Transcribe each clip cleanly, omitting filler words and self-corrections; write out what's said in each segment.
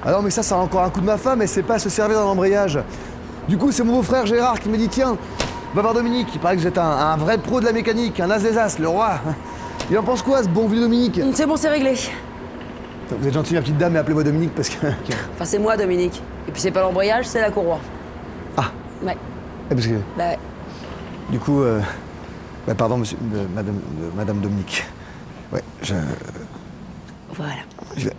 Ah non mais ça a encore un coup de ma femme, elle sait pas se servir dans l'embrayage. Du coup c'est mon beau-frère Gérard qui me dit tiens, va voir Dominique, il paraît que vous êtes un vrai pro de la mécanique, un as des as, le roi. Il en pense quoi ce bon vieux Dominique? C'est bon, c'est réglé. Vous êtes gentil ma petite dame, mais appelez-moi Dominique parce que... Enfin c'est moi Dominique. Et puis c'est pas l'embrayage, c'est la courroie. Ah. Ouais. Parce que... Bah ouais. Du coup, pardon monsieur, madame Dominique. Ouais, Voilà. je vais...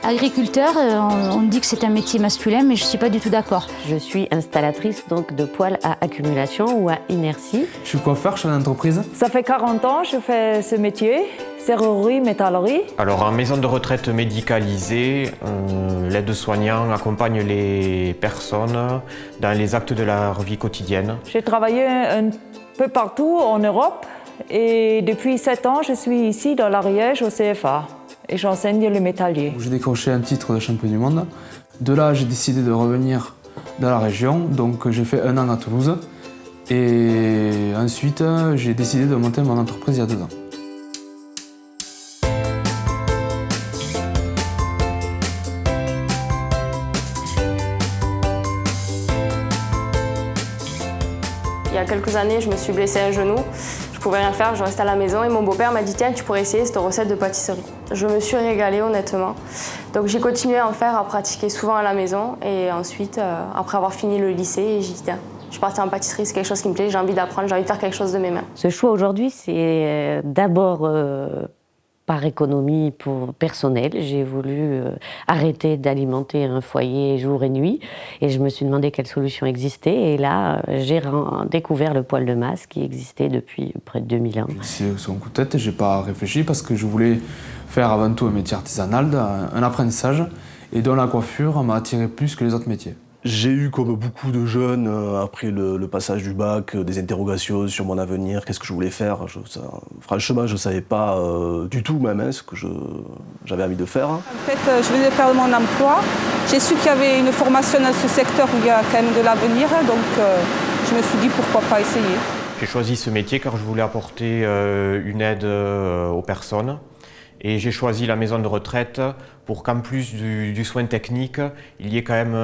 Agriculteur, on dit que c'est un métier masculin, mais je ne suis pas du tout d'accord. Je suis installatrice donc de poêles à accumulation ou à inertie. Je suis coiffeur, je suis en entreprise. Ça fait 40 ans que je fais ce métier, serrurerie, métallerie. Alors en maison de retraite médicalisée, l'aide-soignant accompagne les personnes dans les actes de leur vie quotidienne. J'ai travaillé un peu partout en Europe et depuis 7 ans, je suis ici dans l'Ariège au CFA et j'enseigne le métallier. J'ai décroché un titre de champion du monde. De là, j'ai décidé de revenir dans la région, donc j'ai fait 1 an à Toulouse. Et ensuite, j'ai décidé de monter mon entreprise il y a 2 ans. Il y a quelques années, je me suis blessée un genou. Je pouvais rien faire, je restais à la maison et mon beau-père m'a dit tiens, tu pourrais essayer cette recette de pâtisserie. Je me suis régalée honnêtement. Donc j'ai continué à en faire, à pratiquer souvent à la maison et ensuite, après avoir fini le lycée, j'ai dit tiens, je suis partie en pâtisserie, c'est quelque chose qui me plaît, j'ai envie d'apprendre, j'ai envie de faire quelque chose de mes mains. Ce choix aujourd'hui, c'est d'abord par économie personnelle. J'ai voulu arrêter d'alimenter un foyer jour et nuit et je me suis demandé quelle solution existait. Et là, j'ai découvert le poêle de masse qui existait depuis près de 2000 ans. C'est sur un coup de tête, j'ai pas réfléchi parce que je voulais faire avant tout un métier artisanal, un apprentissage et dont la coiffure m'a attiré plus que les autres métiers. J'ai eu, comme beaucoup de jeunes, après le passage du bac, des interrogations sur mon avenir, qu'est-ce que je voulais faire. Franchement, je ne savais pas du tout même ce que j'avais envie de faire. En fait, je venais de perdre mon emploi. J'ai su qu'il y avait une formation dans ce secteur où il y a quand même de l'avenir, donc je me suis dit pourquoi pas essayer. J'ai choisi ce métier car je voulais apporter une aide aux personnes. Et j'ai choisi la maison de retraite pour qu'en plus du soin technique, il y ait quand même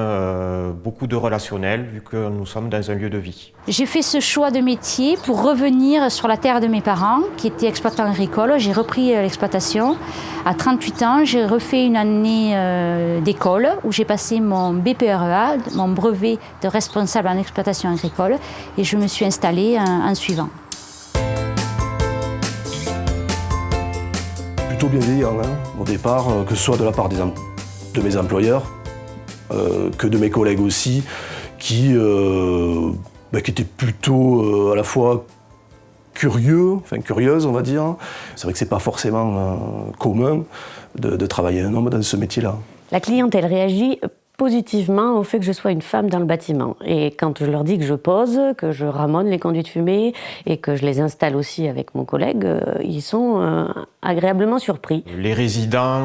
beaucoup de relationnel, vu que nous sommes dans un lieu de vie. J'ai fait ce choix de métier pour revenir sur la terre de mes parents, qui étaient exploitants agricoles. J'ai repris l'exploitation. À 38 ans, j'ai refait une année d'école où j'ai passé mon BPREA, mon brevet de responsable en exploitation agricole, et je me suis installée en suivant. Plutôt bienveillant au départ, que ce soit de la part de mes employeurs, que de mes collègues aussi, qui étaient plutôt à la fois curieuses on va dire. C'est vrai que c'est pas forcément commun de travailler un homme dans ce métier-là. La clientèle réagit positivement au fait que je sois une femme dans le bâtiment. Et quand je leur dis que je pose, que je ramonne les conduits de fumée et que je les installe aussi avec mon collègue, ils sont agréablement surpris. Les résidents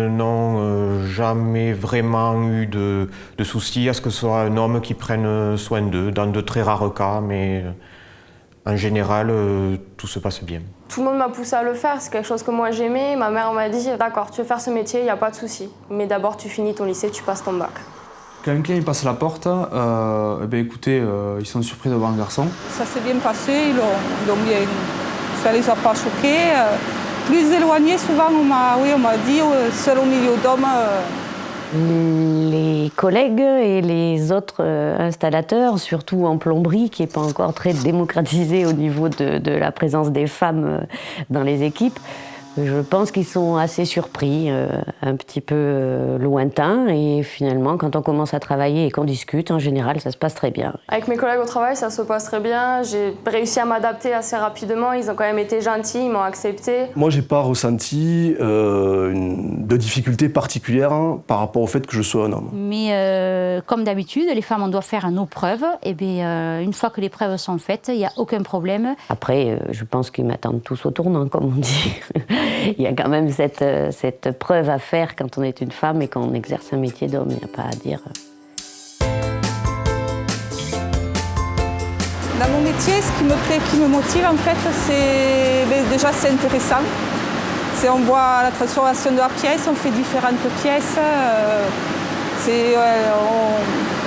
n'ont jamais vraiment eu de soucis à ce que ce soit un homme qui prenne soin d'eux, dans de très rares cas, mais en général, tout se passe bien. Tout le monde m'a poussé à le faire, c'est quelque chose que moi j'aimais. Ma mère m'a dit d'accord, tu veux faire ce métier, il n'y a pas de souci. Mais d'abord tu finis ton lycée, tu passes ton bac. Quand un client passe à la porte, écoutez, ils sont surpris de voir un garçon. Ça s'est bien passé, ils l'ont bien. Ça les a pas choqués. Plus éloignés, souvent on m'a dit seul au milieu d'hommes. Les collègues et les autres installateurs, surtout en plomberie, qui n'est pas encore très démocratisée au niveau de la présence des femmes dans les équipes, je pense qu'ils sont assez surpris, un petit peu lointains. Et finalement, quand on commence à travailler et qu'on discute, en général, ça se passe très bien. Avec mes collègues au travail, ça se passe très bien. J'ai réussi à m'adapter assez rapidement. Ils ont quand même été gentils, ils m'ont accepté. Moi, j'ai pas ressenti de difficultés particulières par rapport au fait que je sois un homme. Mais comme d'habitude, les femmes, on doit faire nos preuves. Et bien, une fois que les preuves sont faites, il n'y a aucun problème. Après, je pense qu'ils m'attendent tous au tournant, comme on dit. Il y a quand même cette preuve à faire quand on est une femme et qu'on exerce un métier d'homme, il n'y a pas à dire. Dans mon métier, ce qui me plaît, qui me motive en fait, c'est déjà c'est intéressant. On voit la transformation de la pièce, on fait différentes pièces.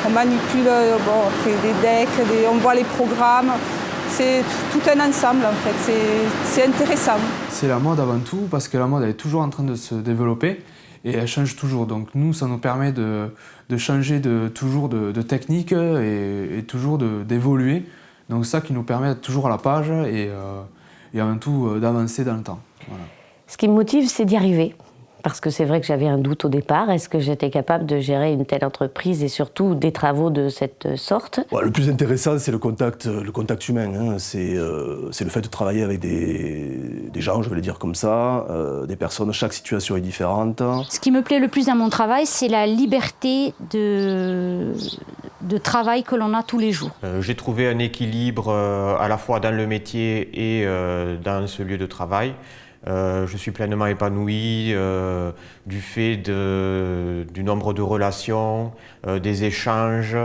On manipule après des decks, on voit les programmes. C'est tout un ensemble en fait, c'est intéressant. C'est la mode avant tout, parce que la mode elle est toujours en train de se développer et elle change toujours. Donc nous, ça nous permet de changer toujours de technique et toujours d'évoluer. Donc ça qui nous permet d'être toujours à la page et avant tout d'avancer dans le temps. Voilà. Ce qui me motive, c'est d'y arriver. Parce que c'est vrai que j'avais un doute au départ. Est-ce que j'étais capable de gérer une telle entreprise et surtout des travaux de cette sorte? Le plus intéressant, c'est le contact humain. Hein. C'est le fait de travailler avec des gens, je vais le dire comme ça, des personnes. Chaque situation est différente. Ce qui me plaît le plus dans mon travail, c'est la liberté de travail que l'on a tous les jours. J'ai trouvé un équilibre à la fois dans le métier et dans ce lieu de travail. Je suis pleinement épanoui du fait du nombre de relations, des échanges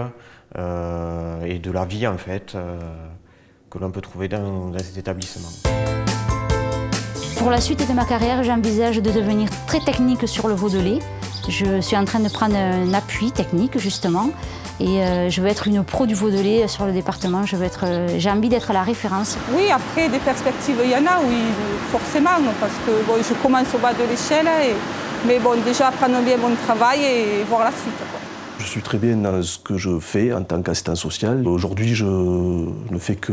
et de la vie en fait que l'on peut trouver dans cet établissement. Pour la suite de ma carrière, j'envisage de devenir très technique sur le veau de lait. Je suis en train de prendre un appui technique justement et je veux être une pro du veau de lait sur le département. J'ai envie d'être la référence. Oui, après des perspectives, il y en a, oui, forcément, parce que je commence au bas de l'échelle, mais déjà apprendre bien mon travail et voir la suite. Je suis très bien dans ce que je fais en tant qu'assistant social. Aujourd'hui, je ne fais que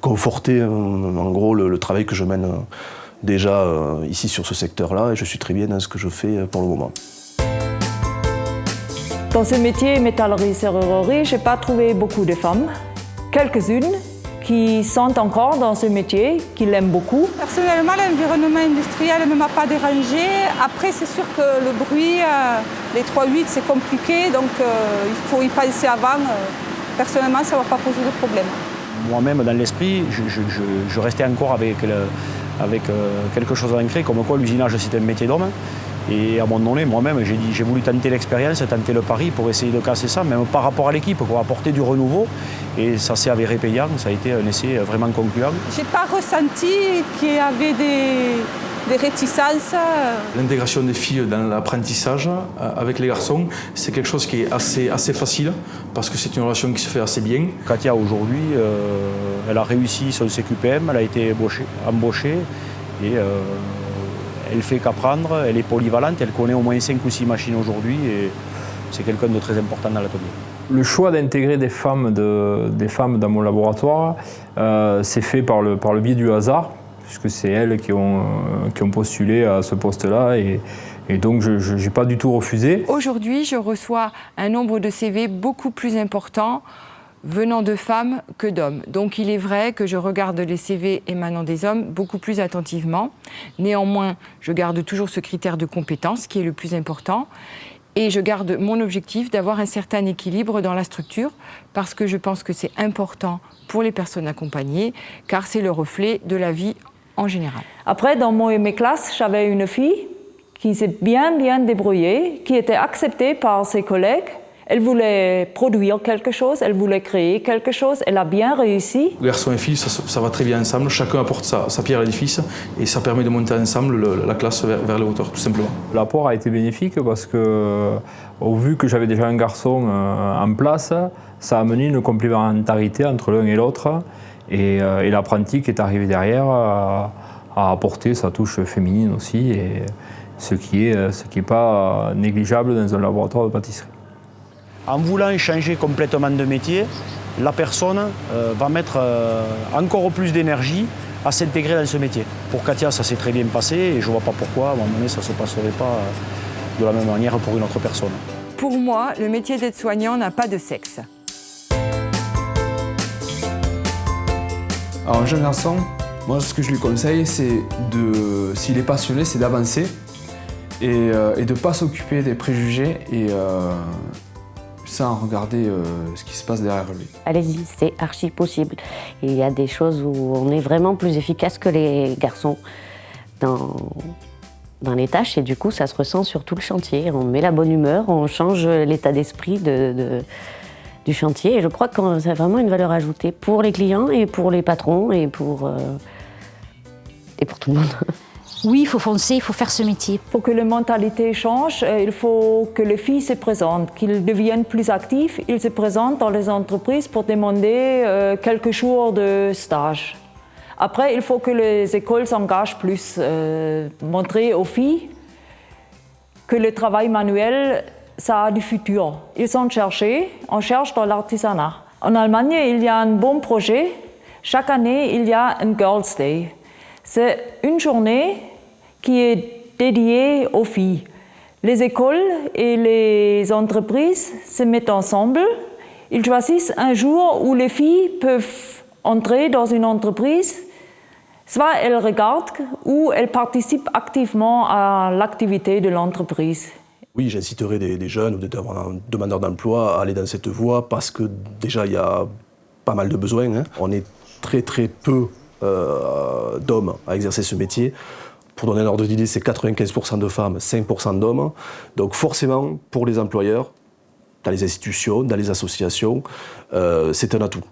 conforter en gros le travail que je mène déjà ici sur ce secteur-là et je suis très bien dans ce que je fais pour le moment. Dans ce métier métallerie-serrurerie, je n'ai pas trouvé beaucoup de femmes. Quelques-unes qui sont encore dans ce métier, qui l'aiment beaucoup. Personnellement, l'environnement industriel ne m'a pas dérangé. Après, c'est sûr que le bruit, les 3-8, c'est compliqué, donc il faut y penser avant. Personnellement, ça ne va pas poser de problème. Moi-même, dans l'esprit, je restais encore avec quelque chose ancré, comme quoi l'usinage, c'est un métier d'homme. Et à un moment donné, moi-même, j'ai voulu tenter l'expérience, tenter le pari pour essayer de casser ça, même par rapport à l'équipe, pour apporter du renouveau. Et ça s'est avéré payant, ça a été un essai vraiment concluant. Je n'ai pas ressenti qu'il y avait des réticences. L'intégration des filles dans l'apprentissage avec les garçons, c'est quelque chose qui est assez facile, parce que c'est une relation qui se fait assez bien. Katia, aujourd'hui, elle a réussi son CQPM, elle a été embauchée et elle fait qu'apprendre, elle est polyvalente, elle connaît au moins 5 ou 6 machines aujourd'hui et c'est quelqu'un de très important dans l'atelier. Le choix d'intégrer des femmes dans mon laboratoire s'est fait par le biais du hasard, puisque c'est elles qui ont postulé à ce poste-là et donc je n'ai pas du tout refusé. Aujourd'hui, je reçois un nombre de CV beaucoup plus important venant de femmes que d'hommes. Donc il est vrai que je regarde les CV émanant des hommes beaucoup plus attentivement. Néanmoins, je garde toujours ce critère de compétence qui est le plus important. Et je garde mon objectif d'avoir un certain équilibre dans la structure parce que je pense que c'est important pour les personnes accompagnées car c'est le reflet de la vie en général. Après, dans mes classes, j'avais une fille qui s'est bien débrouillée, qui était acceptée par ses collègues. Elle voulait produire quelque chose, elle voulait créer quelque chose, elle a bien réussi. Garçons et filles, ça va très bien ensemble, chacun apporte sa pierre à l'édifice et ça permet de monter ensemble la classe vers les hauteurs, tout simplement. L'apport a été bénéfique parce que, au vu que j'avais déjà un garçon en place, ça a amené une complémentarité entre l'un et l'autre et l'apprenti qui est arrivé derrière a apporté sa touche féminine aussi, et ce qui est pas négligeable dans un laboratoire de pâtisserie. En voulant changer complètement de métier, la personne va mettre encore plus d'énergie à s'intégrer dans ce métier. Pour Katia, ça s'est très bien passé et je ne vois pas pourquoi, à un moment donné, ça ne se passerait pas de la même manière pour une autre personne. Pour moi, le métier d'aide-soignant n'a pas de sexe. Alors, un jeune garçon, moi, ce que je lui conseille, c'est s'il est passionné, c'est d'avancer et de ne pas s'occuper des préjugés et sans regarder ce qui se passe derrière lui. Allez-y, c'est archi possible. Il y a des choses où on est vraiment plus efficace que les garçons dans les tâches et du coup ça se ressent sur tout le chantier. On met la bonne humeur, on change l'état d'esprit du chantier et je crois que c'est vraiment une valeur ajoutée pour les clients et pour les patrons et pour et pour tout le monde. Oui, il faut foncer, il faut faire ce métier. Pour que la mentalité change, il faut que les filles se présentent, qu'ils deviennent plus actifs. Ils se présentent dans les entreprises pour demander quelques jours de stage. Après, il faut que les écoles s'engagent plus, montrer aux filles que le travail manuel, ça a du futur. Ils sont cherchés, on cherche dans l'artisanat. En Allemagne, il y a un bon projet. Chaque année, il y a un Girls' Day. C'est une journée qui est dédiée aux filles. Les écoles et les entreprises se mettent ensemble. Ils choisissent un jour où les filles peuvent entrer dans une entreprise. Soit elles regardent ou elles participent activement à l'activité de l'entreprise. Oui, j'inciterai des jeunes ou des demandeurs d'emploi à aller dans cette voie parce que déjà il y a pas mal de besoins. Hein. On est très peu d'hommes à exercer ce métier. Pour donner un ordre d'idée, c'est 95% de femmes, 5% d'hommes. Donc forcément, pour les employeurs, dans les institutions, dans les associations, c'est un atout.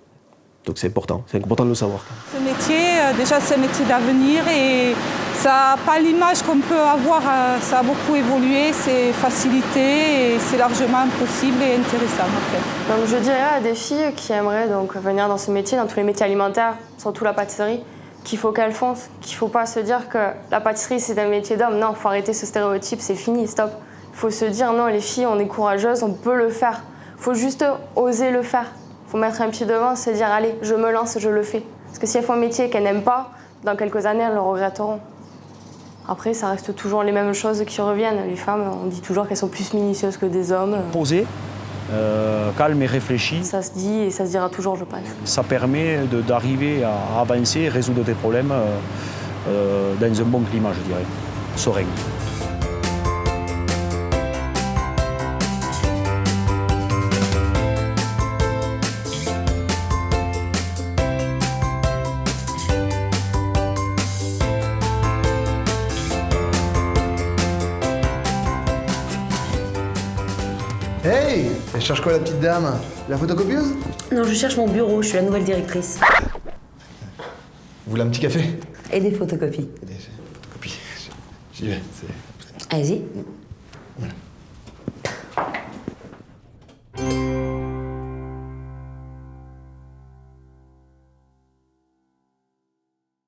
Donc c'est important de le savoir. Ce métier, déjà c'est un métier d'avenir et ça n'a pas l'image qu'on peut avoir, ça a beaucoup évolué, c'est facilité et c'est largement possible et intéressant en fait. Donc je dirais à des filles qui aimeraient donc venir dans ce métier, dans tous les métiers alimentaires, surtout la pâtisserie, qu'il faut qu'elles foncent, qu'il ne faut pas se dire que la pâtisserie c'est un métier d'homme. Non, il faut arrêter ce stéréotype, c'est fini, stop. Il faut se dire non, les filles, on est courageuses, on peut le faire. Il faut juste oser le faire. Il faut mettre un pied devant, se dire allez, je me lance, je le fais. Parce que si elles font un métier qu'elles n'aiment pas, dans quelques années, elles le regretteront. Après, ça reste toujours les mêmes choses qui reviennent. Les femmes, on dit toujours qu'elles sont plus minutieuses que des hommes. Posé, calme et réfléchi. Ça se dit et ça se dira toujours, je pense. Ça permet d'arriver à avancer, résoudre tes problèmes dans un bon climat, je dirais, serein. Hey, elle cherche quoi la petite dame? La photocopieuse? Non, je cherche mon bureau, je suis la nouvelle directrice. Vous voulez un petit café? Et des photocopies. Des photocopies. J'y vais. Allez-y. Voilà.